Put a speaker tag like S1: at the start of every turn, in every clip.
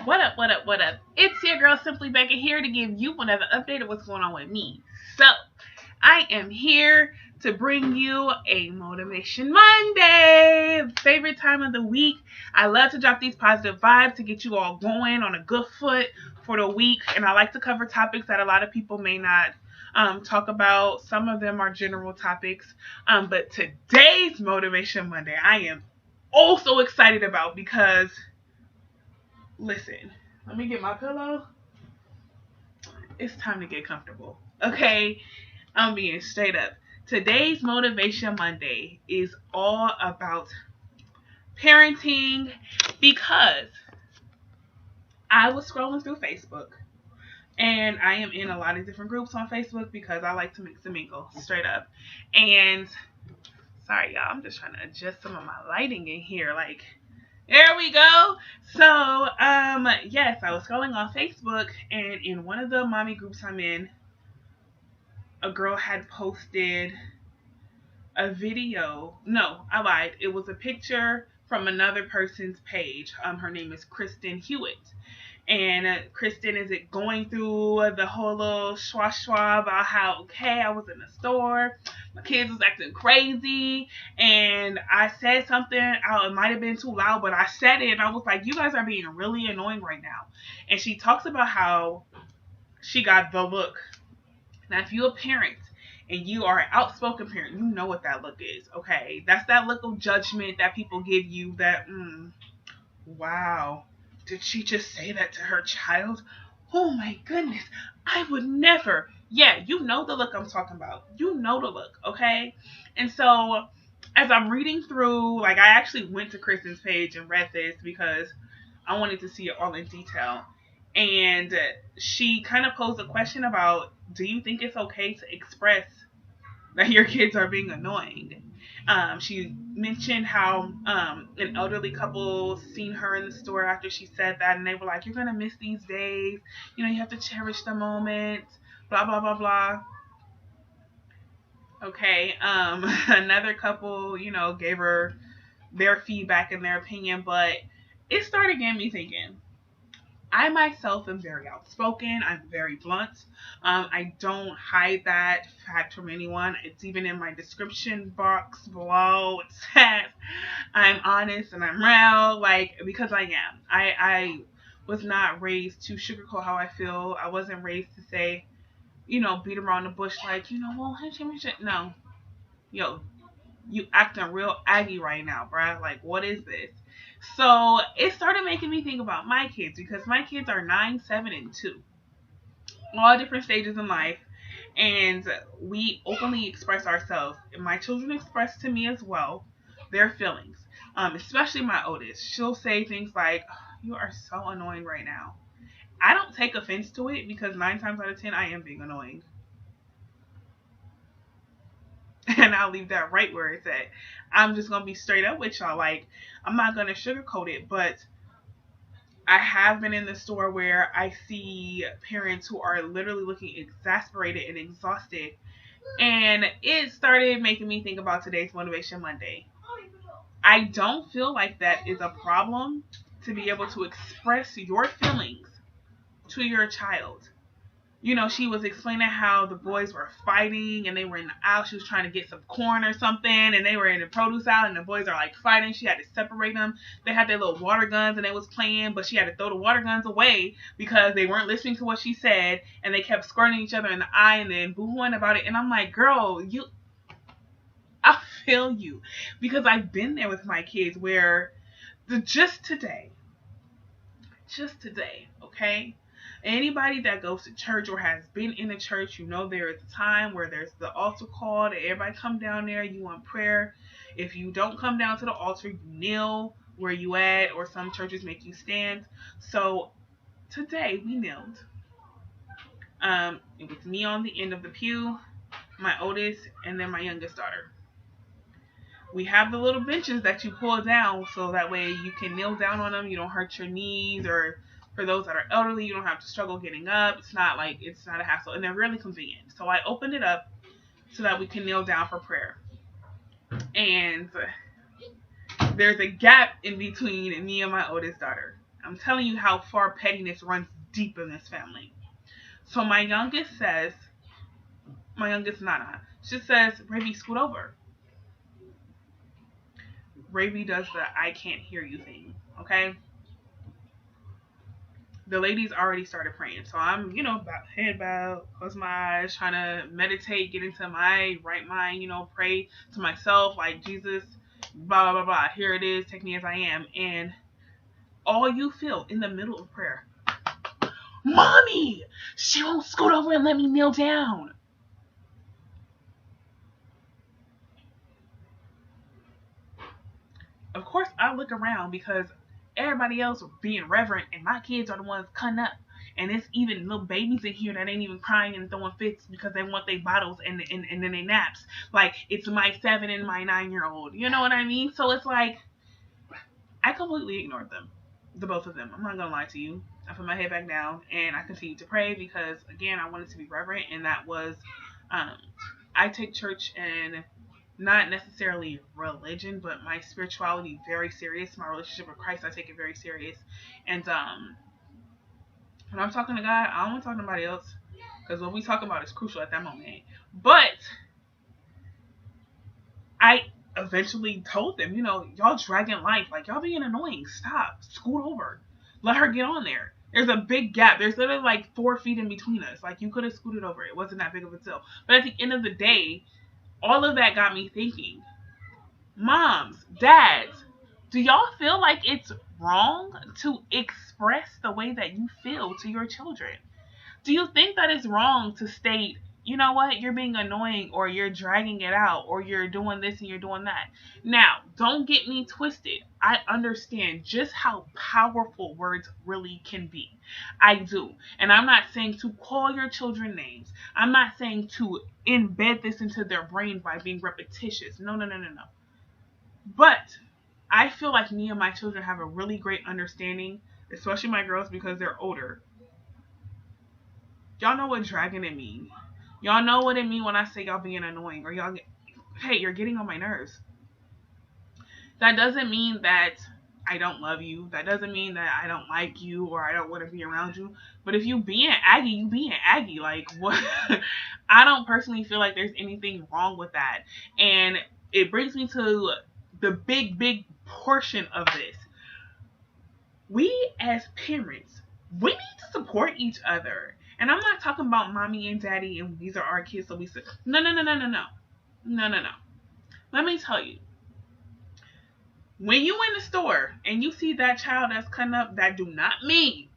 S1: What up, what up, what up? It's your girl Simply Becca here to give you another update of what's going on with me. So, I am here to bring you a Motivation Monday, favorite time of the week. I love to drop these positive vibes to get you all going on a good foot for the week, and I like to cover topics that a lot of people may not talk about. Some of them are general topics, but today's Motivation Monday, I am also excited about because listen, let me get my pillow. It's time to get comfortable. Okay? I'm being straight up. Today's Motivation Monday is all about parenting because I was scrolling through Facebook and I am in a lot of different groups on Facebook because I like to mix and mingle straight up. And sorry, y'all, I'm just trying to adjust some of my lighting in here. Like, there we go. So, yes, I was scrolling on Facebook, and in one of the mommy groups I'm in, a girl had posted a video. No, I lied. It was a picture from another person's page. Her name is Kristen Hewitt. And Kristen is it going through the whole little schwa about how, okay, I was in the store, my kids was acting crazy, and I said something, it might have been too loud, but I said it, and I was like, you guys are being really annoying right now. And she talks about how she got the look. Now, if you're a parent and you are an outspoken parent, you know what that look is, okay? That's that look of judgment that people give you that, wow, did she just say that to her child? Oh my goodness, I would never. Yeah, you know the look I'm talking about. You know the look, okay? And so, as I'm reading through, like, I actually went to Kristen's page and read this because I wanted to see it all in detail. And she kind of posed a question about, do you think it's okay to express that your kids are being annoying? She mentioned how an elderly couple seen her in the store after she said that, and they were like, "You're gonna miss these days. You know, you have to cherish the moment." Blah blah blah blah. Okay. Another couple, gave her their feedback and their opinion, but it started getting me thinking. I myself am very outspoken. I'm very blunt. I don't hide that fact from anyone. It's even in my description box below. It says I'm honest and I'm real, like, because I am. I was not raised to sugarcoat how I feel. I wasn't raised to say, beat around the bush like, well, no. Yo, you acting real aggy right now, bruh. Like, what is this? So it started making me think about my kids because my kids are 9, 7, and 2, all different stages in life, and we openly express ourselves. And my children express to me as well their feelings, especially my oldest. She'll say things like, "Oh, you are so annoying right now." I don't take offense to it because 9 times out of 10, I am being annoying. And I'll leave that right where it's at. I'm just gonna be straight up with y'all. Like, I'm not gonna sugarcoat it, but I have been in the store where I see parents who are literally looking exasperated and exhausted. And it started making me think about today's Motivation Monday. I don't feel like that is a problem to be able to express your feelings to your child. She was explaining how the boys were fighting and they were in the aisle. She was trying to get some corn or something, and they were in the produce aisle, and the boys are like fighting. She had to separate them. They had their little water guns and they was playing, but she had to throw the water guns away because they weren't listening to what she said, and they kept squirting each other in the eye and then boohooing about it. And I'm like, girl, I feel you, because I've been there with my kids where just today, okay? Anybody that goes to church or has been in a church, there is a time where there's the altar call, that everybody come down there, you want prayer. If you don't come down to the altar, you kneel where you at, or some churches make you stand. So today we knelt. It was me on the end of the pew, my oldest, and then my youngest daughter. We have the little benches that you pull down so that way you can kneel down on them. You don't hurt your knees, or for those that are elderly, you don't have to struggle getting up. It's not a hassle, and they're really convenient. So I opened it up so that we can kneel down for prayer. And there's a gap in between me and my oldest daughter. I'm telling you how far pettiness runs deep in this family. So my youngest Nana, she says, Ravi, scoot over. Ravi does the I can't hear you thing. Okay? The ladies already started praying. So I'm, head bowed, close my eyes, trying to meditate, get into my right mind, pray to myself, like, Jesus, blah, blah, blah, blah. Here it is, take me as I am. And all you feel in the middle of prayer, Mommy, she won't scoot over and let me kneel down. Of course, I look around because everybody else being reverent, and my kids are the ones cutting up. And it's even little babies in here that ain't even crying and throwing fits because they want their bottles and then they naps. Like, it's my 7 and my 9-year-old. You know what I mean? So it's like, I completely ignored them. The both of them. I'm not going to lie to you. I put my head back down and I continued to pray because, again, I wanted to be reverent. And that was, I take church and not necessarily religion, but my spirituality very serious. My relationship with Christ, I take it very serious. And when I'm talking to God, I don't want to talk to nobody else because what we talk about is crucial at that moment. But I eventually told them, y'all dragging life, like, y'all being annoying. Stop, scoot over, let her get on there. There's a big gap. There's literally like 4 feet in between us. Like, you could have scooted over. It wasn't that big of a deal. But at the end of the day, all of that got me thinking, moms, dads, do y'all feel like it's wrong to express the way that you feel to your children? Do you think that it's wrong to state, you know what, you're being annoying, or you're dragging it out, or you're doing this and you're doing that? Now, don't get me twisted. I understand just how powerful words really can be. I do. And I'm not saying to call your children names. I'm not saying to embed this into their brain by being repetitious. No. But I feel like me and my children have a really great understanding, especially my girls because they're older. Y'all know what dragging it means. Y'all know what it means when I say y'all being annoying, or hey, you're getting on my nerves. That doesn't mean that I don't love you. That doesn't mean that I don't like you or I don't want to be around you. But if you being Aggie, you being Aggie. Like, what? I don't personally feel like there's anything wrong with that. And it brings me to the big portion of this. We as parents, we need to support each other. And I'm not talking about mommy and daddy and these are our kids, so we say, no. Let me tell you. When you in the store and you see that child that's cutting up, that do not mean,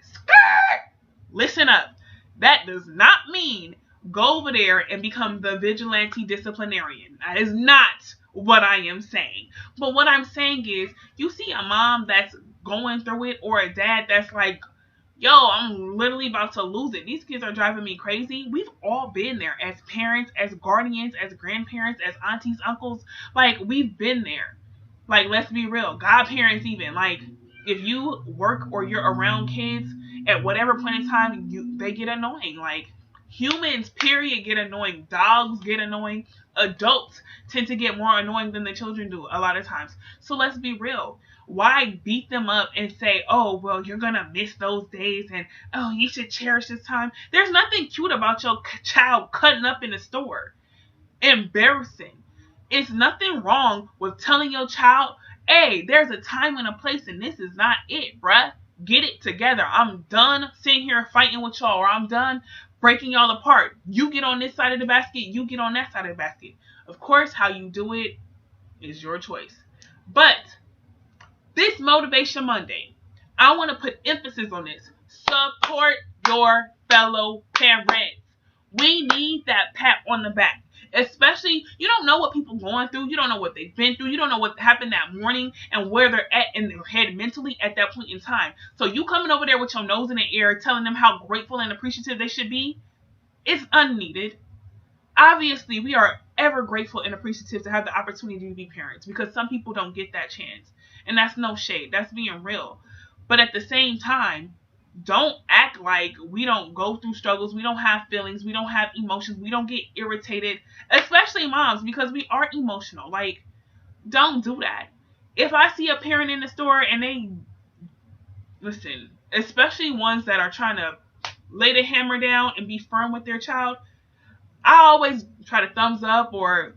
S1: skirt, listen up, that does not mean go over there and become the vigilante disciplinarian. That is not what I am saying. But what I'm saying is, you see a mom that's going through it, or a dad that's like, yo, I'm literally about to lose it. These kids are driving me crazy. We've all been there as parents, as guardians, as grandparents, as aunties, uncles. Like, we've been there. Like, let's be real. Godparents even. Like, if you work or you're around kids, at whatever point in time, they get annoying. Like, humans, period, get annoying. Dogs get annoying. Adults tend to get more annoying than the children do a lot of times. So let's be real. Why beat them up and say, oh, well, you're going to miss those days and, oh, you should cherish this time? There's nothing cute about your child cutting up in the store. Embarrassing. It's nothing wrong with telling your child, hey, there's a time and a place and this is not it, bruh. Get it together. I'm done sitting here fighting with y'all, or I'm done breaking y'all apart. You get on this side of the basket, you get on that side of the basket. Of course, how you do it is your choice. But this Motivation Monday, I want to put emphasis on this. Support your fellow parents. We need that pat on the back. Especially, you don't know what people are going through. You don't know what they've been through. You don't know what happened that morning and where they're at in their head mentally at that point in time. So you coming over there with your nose in the air telling them how grateful and appreciative they should be, it's unneeded. Obviously, we are ever grateful and appreciative to have the opportunity to be parents because some people don't get that chance. And that's no shade. That's being real. But at the same time, don't act like we don't go through struggles. We don't have feelings. We don't have emotions. We don't get irritated, especially moms, because we are emotional. Like, don't do that. If I see a parent in the store and they listen, especially ones that are trying to lay the hammer down and be firm with their child, I always try to thumbs up or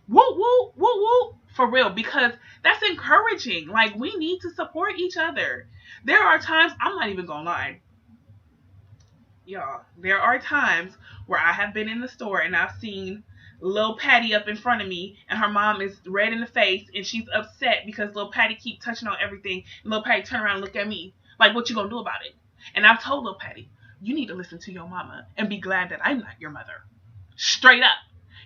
S1: woo woo woo woo for real, because that's encouraging. Like, we need to support each other. There are times, I'm not even gonna lie, y'all, there are times where I have been in the store and I've seen little Patty up in front of me and her mom is red in the face and she's upset because little Patty keep touching on everything, and little Patty turn around and look at me like, what you gonna do about it? And I've told little Patty, you need to listen to your mama and be glad that I'm not your mother. Straight up.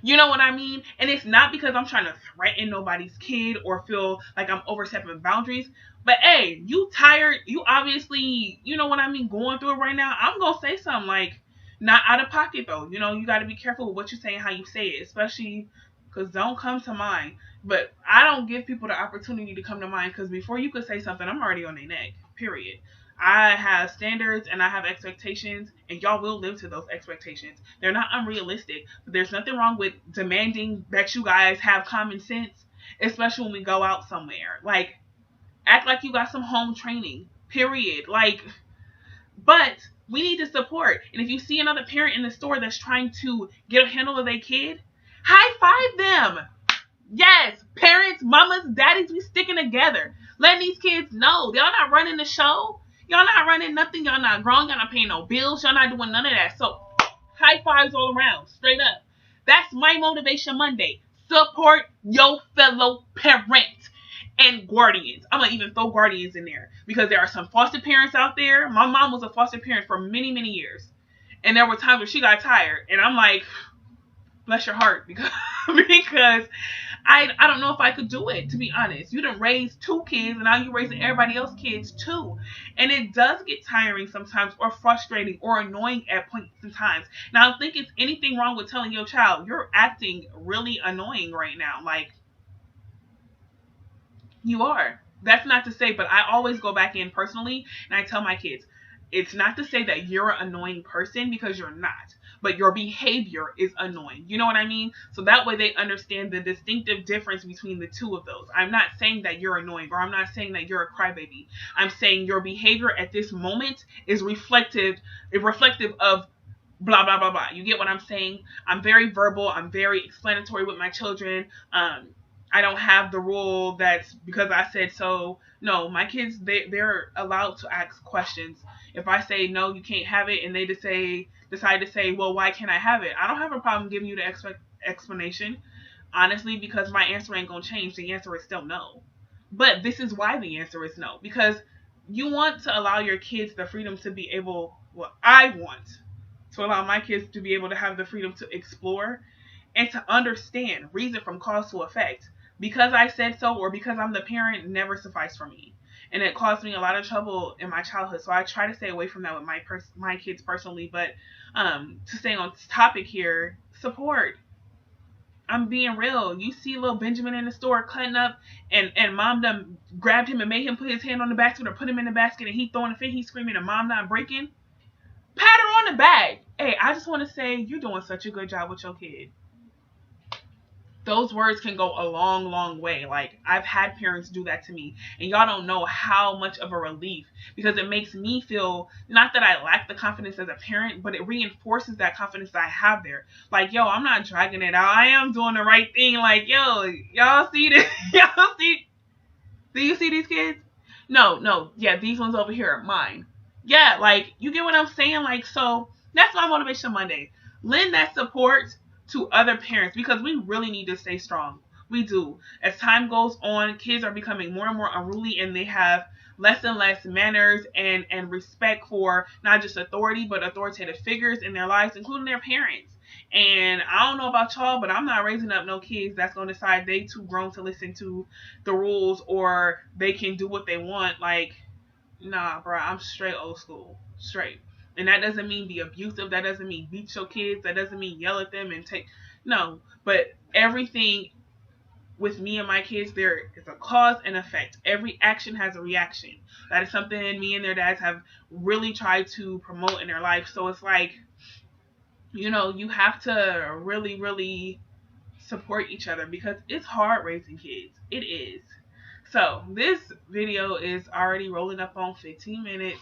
S1: You know what I mean? And it's not because I'm trying to threaten nobody's kid or feel like I'm overstepping boundaries. But hey, you tired, you obviously, you know what I mean, going through it right now. I'm going to say something like, not out of pocket though. You know, you got to be careful with what you say and how you say it, especially because don't come to mind. But I don't give people the opportunity to come to mind, because before you could say something, I'm already on their neck, period. I have standards and I have expectations, and y'all will live to those expectations. They're not unrealistic, but there's nothing wrong with demanding that you guys have common sense, especially when we go out somewhere. Like, act like you got some home training, period. Like, but we need to support. And if you see another parent in the store that's trying to get a handle of their kid, high five them. Yes, parents, mamas, daddies, we sticking together. Letting these kids know y'all not running the show. Y'all not running nothing. Y'all not grown. Y'all not paying no bills. Y'all not doing none of that. So, high fives all around. Straight up. That's my Motivation Monday. Support your fellow parents and guardians. I'm going to even throw guardians in there, because there are some foster parents out there. My mom was a foster parent for many, many years. And there were times where she got tired. And I'm like, bless your heart, because I don't know if I could do it, to be honest. You done raised 2 kids and now you're raising everybody else's kids too. And it does get tiring sometimes, or frustrating, or annoying at points in times. Now, I don't think it's anything wrong with telling your child, you're acting really annoying right now. Like, you are. That's not to say, but I always go back in personally and I tell my kids, it's not to say that you're an annoying person, because you're not, but your behavior is annoying. You know what I mean? So that way they understand the distinctive difference between the two of those. I'm not saying that you're annoying, or I'm not saying that you're a crybaby. I'm saying your behavior at this moment is reflective of blah, blah, blah, blah. You get what I'm saying? I'm very verbal. I'm very explanatory with my children. I don't have the rule that's because I said so. No, my kids, they're allowed to ask questions. If I say no, you can't have it, and they decide to say, well, why can't I have it? I don't have a problem giving you the explanation, honestly, because my answer ain't gonna change. The answer is still no. But this is why the answer is no, because you want to allow your kids the freedom to be able. Well, I want to allow my kids to be able to have the freedom to explore and to understand reason from cause to effect. Because I said so, or because I'm the parent, never sufficed for me, and it caused me a lot of trouble in my childhood. So I try to stay away from that with my kids personally. But to stay on this topic here, support. I'm being real. You see little Benjamin in the store cutting up, and mom done grabbed him and made him put his hand on the basket, or put him in the basket, and he throwing a fit, he's screaming, and mom not breaking. Pat her on the back. Hey, I just want to say, you're doing such a good job with your kid. Those words can go a long, long way. Like, I've had parents do that to me, and y'all don't know how much of a relief, because it makes me feel, not that I lack the confidence as a parent, but it reinforces that confidence that I have there. Like, yo, I'm not dragging it out. I am doing the right thing. Like, yo, y'all see this? Y'all see? Do you see these kids? No. Yeah, these ones over here are mine. Yeah, like, you get what I'm saying? Like, so that's my Motivation Monday. Lend that support to other parents, because we really need to stay strong. We do. As time goes on, kids are becoming more and more unruly, and they have less and less manners and respect for not just authority, but authoritative figures in their lives, including their parents. And I don't know about y'all, but I'm not raising up no kids that's going to decide they too grown to listen to the rules, or they can do what they want. Like, nah, bro, I'm straight old school. Straight. And that doesn't mean be abusive. That doesn't mean beat your kids. That doesn't mean yell at them and take. No. But everything with me and my kids, there is a cause and effect. Every action has a reaction. That is something me and their dads have really tried to promote in their life. So it's like, you know, you have to really, really support each other, because it's hard raising kids. It is. So this video is already rolling up on 15 minutes.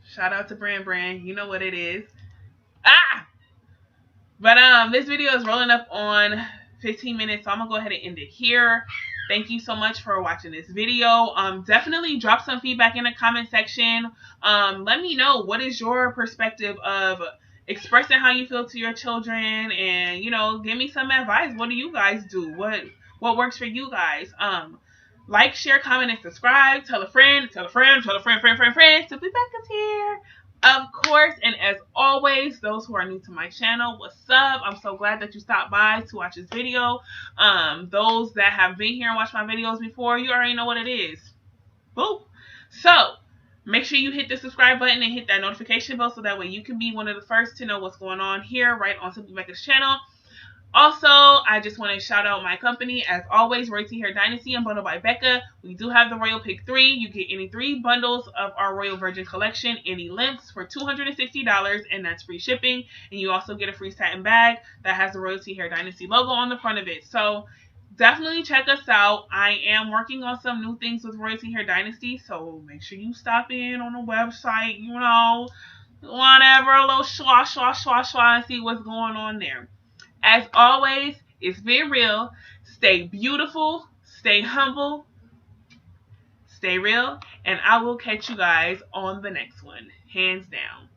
S1: Shout out to Brand. You know what it is. But this video is rolling up on 15 minutes, so I'm gonna go ahead and end it here. Thank you so much for watching this video. Definitely drop some feedback in the comment section. Let me know what is your perspective of expressing how you feel to your children, and give me some advice. What do you guys do? What works for you guys? Like, share, comment, and subscribe. Tell a friend, tell a friend, tell a friend. Simply Becca's here, of course. And as always, those who are new to my channel, what's up? I'm so glad that you stopped by to watch this video. Those that have been here and watched my videos before, you already know what it is. Boop. So make sure you hit the subscribe button and hit that notification bell so that way you can be one of the first to know what's going on here right on Simply Becca's channel. Also, I just want to shout out my company, as always, Royalty Hair Dynasty and Bundled by Becca. We do have the Royal Pick 3. You get any 3 bundles of our Royal Virgin collection, any lengths, for $260, and that's free shipping. And you also get a free satin bag that has the Royalty Hair Dynasty logo on the front of it. So definitely check us out. I am working on some new things with Royalty Hair Dynasty, so make sure you stop in on the website, whatever, a little and see what's going on there. As always, it's been real. Stay beautiful, stay humble, stay real, and I will catch you guys on the next one. Hands down.